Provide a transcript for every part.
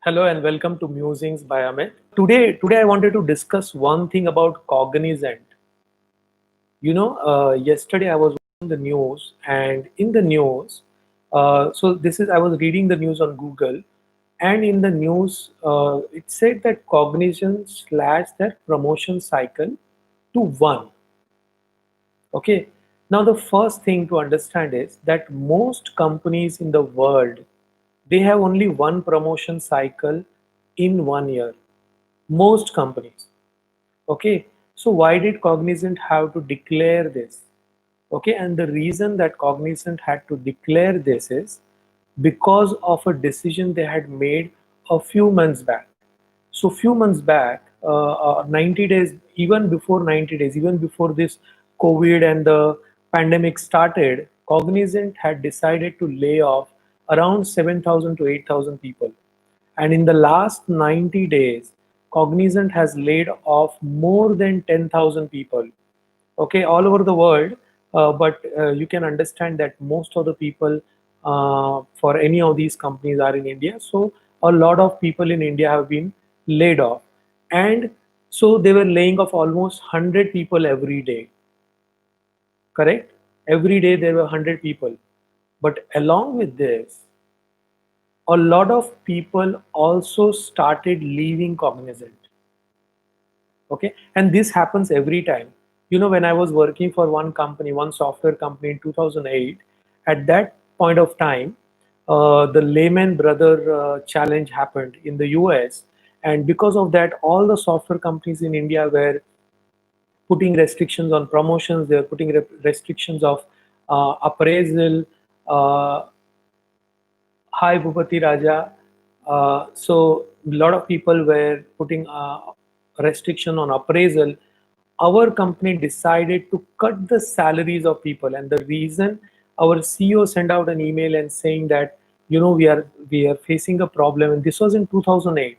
Hello and welcome to Musings by Amit. Today I wanted to discuss one thing about Cognizant. Yesterday I was watching the news, and in the news, I was reading the news on Google, and in the news it said that Cognizant slashed their promotion cycle to one. Okay. Now the first thing to understand is that most companies in the world, they have only one promotion cycle in 1 year. Most companies. Okay. So why did Cognizant have to declare this? Okay. And the reason that Cognizant had to declare this is because of a decision they had made a few months back. So few months back, 90 days, even before 90 days, even before this COVID and the pandemic started, Cognizant had decided to lay off around 7,000 to 8,000 people. And in the last 90 days, Cognizant has laid off more than 10,000 people, okay, all over the world. But you can understand that most of the people for any of these companies are in India. So a lot of people in India have been laid off. And so they were laying off almost 100 people every day, correct? Every day there were 100 people. But along with this, a lot of people also started leaving Cognizant. Okay, and this happens every time. When I was working for one company, one software company in 2008, at that point of time, the Lehman Brother challenge happened in the US, and because of that, all the software companies in India were putting restrictions on promotions. They were putting restrictions of appraisal. Hi, Bhupati Raja. So a lot of people were putting restriction on appraisal. Our company decided to cut the salaries of people, and the reason, our CEO sent out an email and saying that we are facing a problem, and this was in 2008.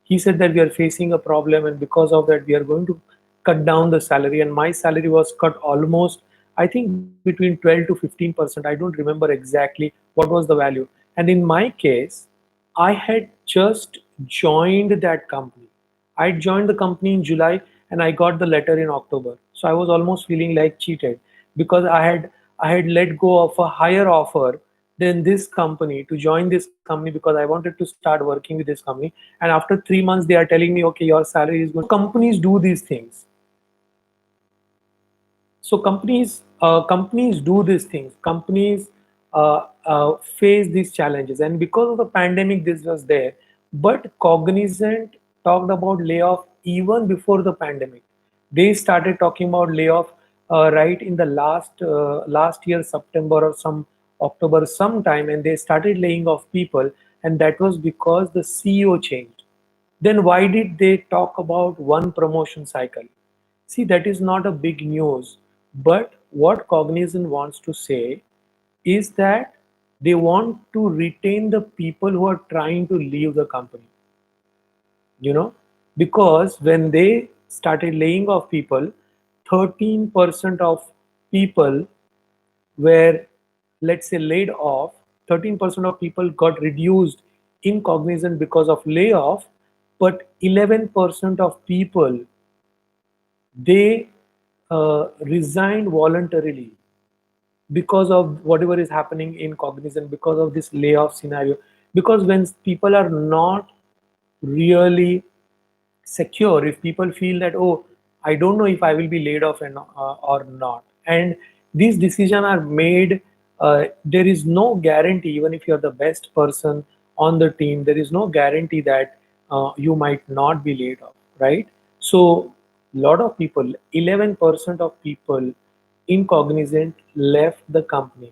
He said that we are facing a problem, and because of that we are going to cut down the salary. And my salary was cut almost, I think, between 12 to 15%. I don't remember exactly what was the value. And in my case, I had just joined that company. I joined the company in July, and I got the letter in October. So I was almost feeling like cheated, because I had let go of a higher offer than this company to join this company, because I wanted to start working with this company. And after 3 months, they are telling me, okay, your salary is going. Companies do these things. So companies do these things. Companies face these challenges, and because of the pandemic, this was there. But Cognizant talked about layoff even before the pandemic. They started talking about layoff right in the last year, September or some October sometime, and they started laying off people, and that was because the CEO changed. Then why did they talk about one promotion cycle? See, that is not a big news, but what Cognizant wants to say is that they want to retain the people who are trying to leave the company, you know, because when they started laying off people, 13% of people were, let's say, laid off. 13% of people got reduced in Cognizant because of layoff, but 11% of people, they resigned voluntarily because of whatever is happening in Cognizant, because of this layoff scenario. Because when people are not really secure, if people feel that, oh, I don't know if I will be laid off or not, and these decisions are made, there is no guarantee. Even if you're the best person on the team, there is no guarantee that you might not be laid off, right? So lot of people, 11% of people in Cognizant left the company,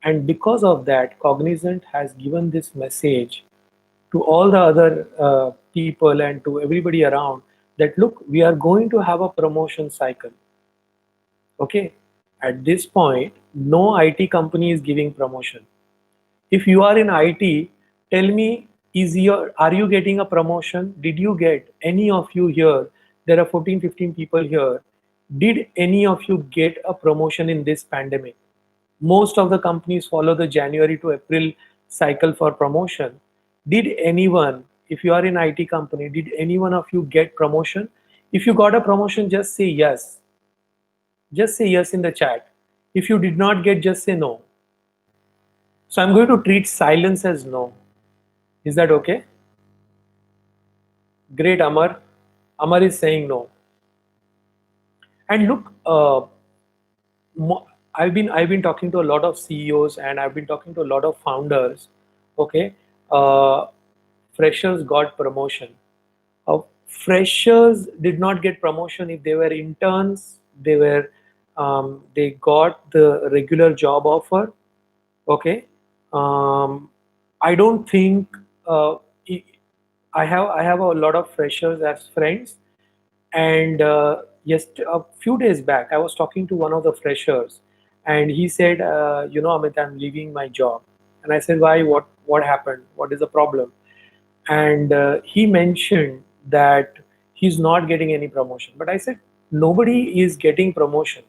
and because of that, Cognizant has given this message to all the other people and to everybody around, that look, we are going to have a promotion cycle. Okay, at this point, no IT company is giving promotion. If you are in IT, tell me, are you getting a promotion? Did you get any of you here? There are 14, 15 people here. Did any of you get a promotion in this pandemic? Most of the companies follow the January to April cycle for promotion. Did anyone if you are in IT company, did any one of you get promotion? If you got a promotion, just say yes. Just say yes in the chat. If you did not get, just say no. So I'm going to treat silence as no. Is that okay? Great, Amar. Amar is saying no. And look, I've been talking to a lot of CEOs and I've been talking to a lot of founders. Okay, uh, freshers got promotion. Freshers did not get promotion if they were interns. They got the regular job offer. Okay, um, I don't think uh, I have a lot of freshers as friends, and yes, a few days back, I was talking to one of the freshers, and he said, Amit, I'm leaving my job. And I said, why? What happened? What is the problem? And he mentioned that he's not getting any promotion. But I said, nobody is getting promotions.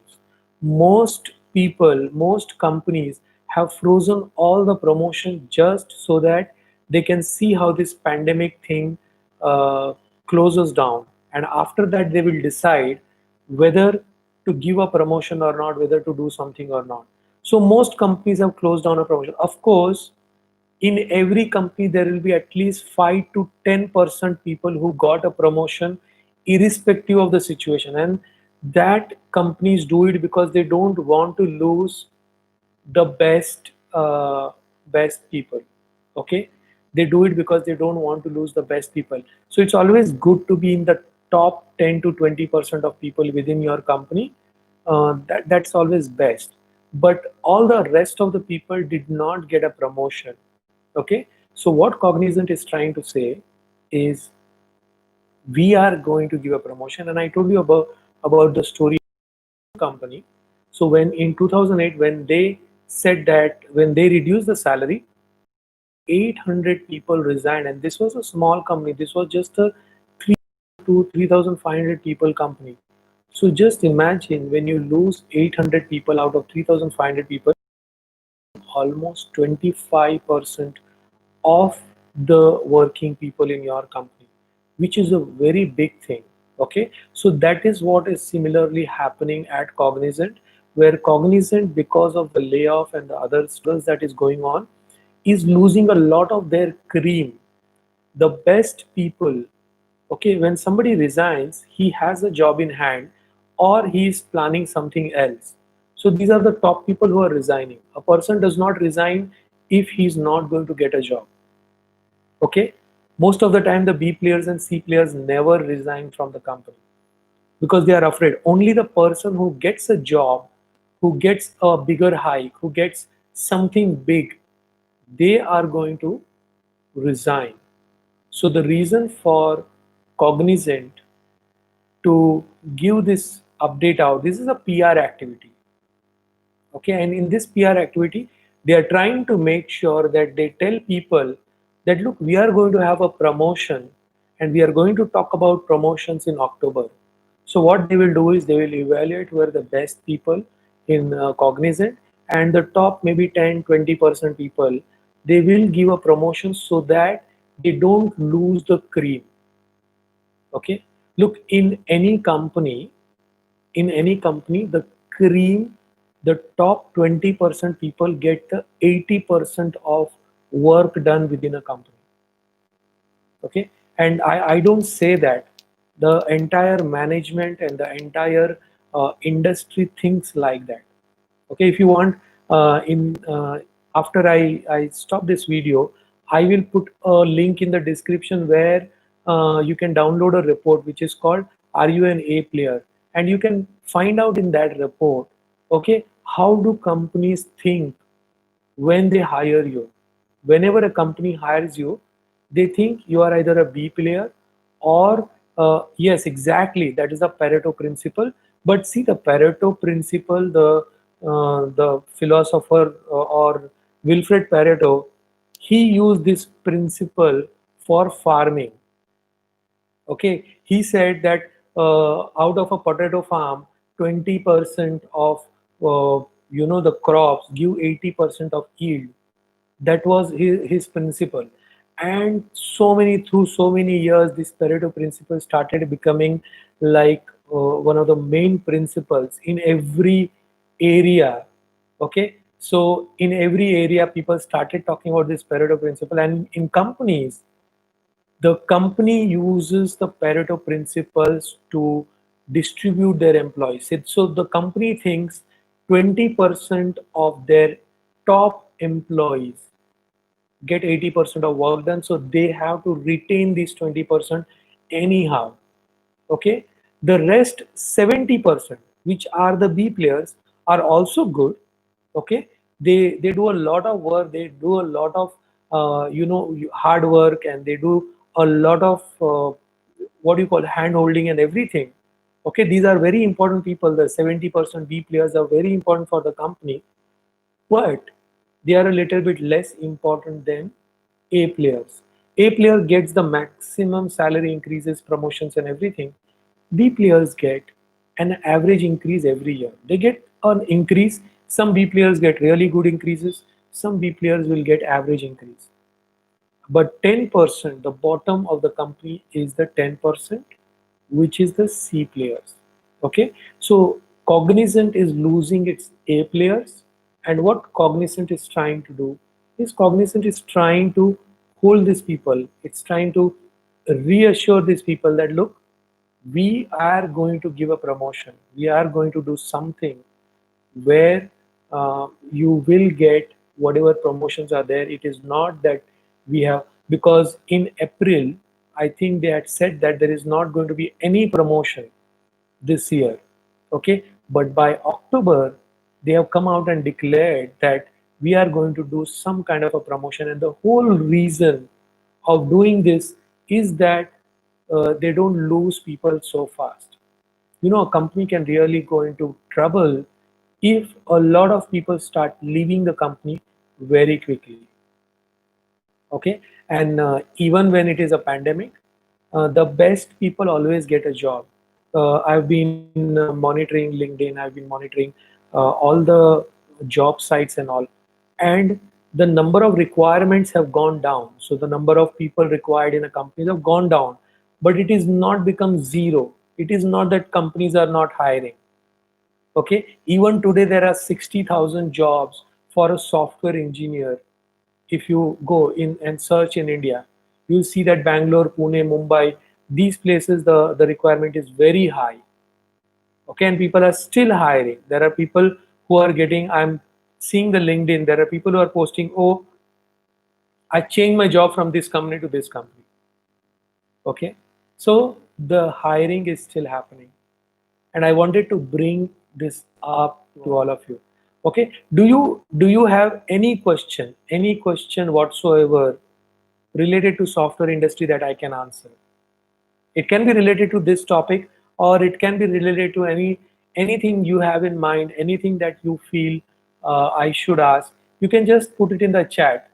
Most people, most companies have frozen all the promotion just so that they can see how this pandemic thing uh, closes down. And after that, they will decide whether to give a promotion or not, whether to do something or not. So most companies have closed down a promotion. Of course, in every company there will be at least 5 to 10% people who got a promotion irrespective of the situation, and that companies do it because they don't want to lose the best people. Okay, they do it because they don't want to lose the best people. So it's always good to be in the top 10 to 20% of people within your company. That's always best, but all the rest of the people did not get a promotion. Okay, so what Cognizant is trying to say is we are going to give a promotion, and I told you about the story company. So when in 2008, when they said that when they reduced the salary, 800 people resigned, and this was a small company. This was just a 3 to 3,500 people company. So just imagine when you lose 800 people out of 3,500 people, almost 25% of the working people in your company, which is a very big thing. Okay, so that is what is similarly happening at Cognizant, where Cognizant, because of the layoff and the other struggles that is going on, is losing a lot of their cream, the best people. Okay, when somebody resigns, he has a job in hand or he is planning something else. So these are the top people who are resigning. A person does not resign if he's not going to get a job. Okay, most of the time the B players and C players never resign from the company because they are afraid. Only the person who gets a job, who gets a bigger hike, who gets something big, they are going to resign. So the reason for Cognizant to give this update out, this is a PR activity. Okay, and in this PR activity, they are trying to make sure that they tell people that look, we are going to have a promotion and we are going to talk about promotions in October. So what they will do is they will evaluate who are the best people in Cognizant, and the top maybe 10-20% people, they will give a promotion so that they don't lose the cream. Okay, look, in any company, the cream, the top 20% people get the 80% of work done within a company. Okay, and I don't say that the entire management and the entire industry thinks like that. Okay, if you want, in after I stop this video, I will put a link in the description where you can download a report which is called Are You an A Player, and you can find out in that report, okay, how do companies think when they hire you. Whenever a company hires you, they think you are either a B player or yes, exactly, that is the Pareto principle. But see, the Pareto principle, the philosopher or Wilfred Pareto, he used this principle for farming. Okay, he said that out of a potato farm, 20% of the crops give 80% of yield. That was his principle. And through so many years, this Pareto principle started becoming like one of the main principles in every area. Okay, so in every area people started talking about this Pareto principle, and in companies, the company uses the Pareto principles to distribute their employees. So the company thinks 20% of their top employees get 80% of work done, so they have to retain this 20% anyhow. Okay, the rest 70%, which are the B players, are also good. Okay, they do a lot of work, they do a lot of hard work, and they do a lot of what do you call hand holding and everything. Okay, these are very important people. The 70% B players are very important for the company, but they are a little bit less important than A players. A player gets the maximum salary increases, promotions, and everything. B players get an average increase every year. They get an increase. Some B players get really good increases. Some B players will get average increase. But 10%, the bottom of the company is the 10%, which is the C players. Okay, so Cognizant is losing its A players, and what Cognizant is trying to do is Cognizant is trying to hold these people. It's trying to reassure these people that look, we are going to give a promotion. We are going to do something where you will get whatever promotions are there. It is not that we have, because in April, I think they had said that there is not going to be any promotion this year. Okay, but by October, they have come out and declared that we are going to do some kind of a promotion, and the whole reason of doing this is that they don't lose people so fast. A company can really go into trouble if a lot of people start leaving the company very quickly. Okay, and even when it is a pandemic, the best people always get a job. I've been monitoring LinkedIn, I've been monitoring all the job sites and all, and the number of requirements have gone down. So the number of people required in a company have gone down, but it is not become zero. It is not that companies are not hiring. Okay, even today there are 60,000 jobs for a software engineer. If you go in and search in India, you'll see that Bangalore, Pune, Mumbai, these places, the requirement is very high. Okay, and people are still hiring. There are people who are getting, I'm seeing the LinkedIn, there are people who are posting, oh, I changed my job from this company to this company. Okay, so the hiring is still happening, and I wanted to bring this up to all of you. Okay, do you have any question whatsoever related to software industry that I can answer? It can be related to this topic, or it can be related to anything you have in mind, anything that you feel I should ask. You can just put it in the chat.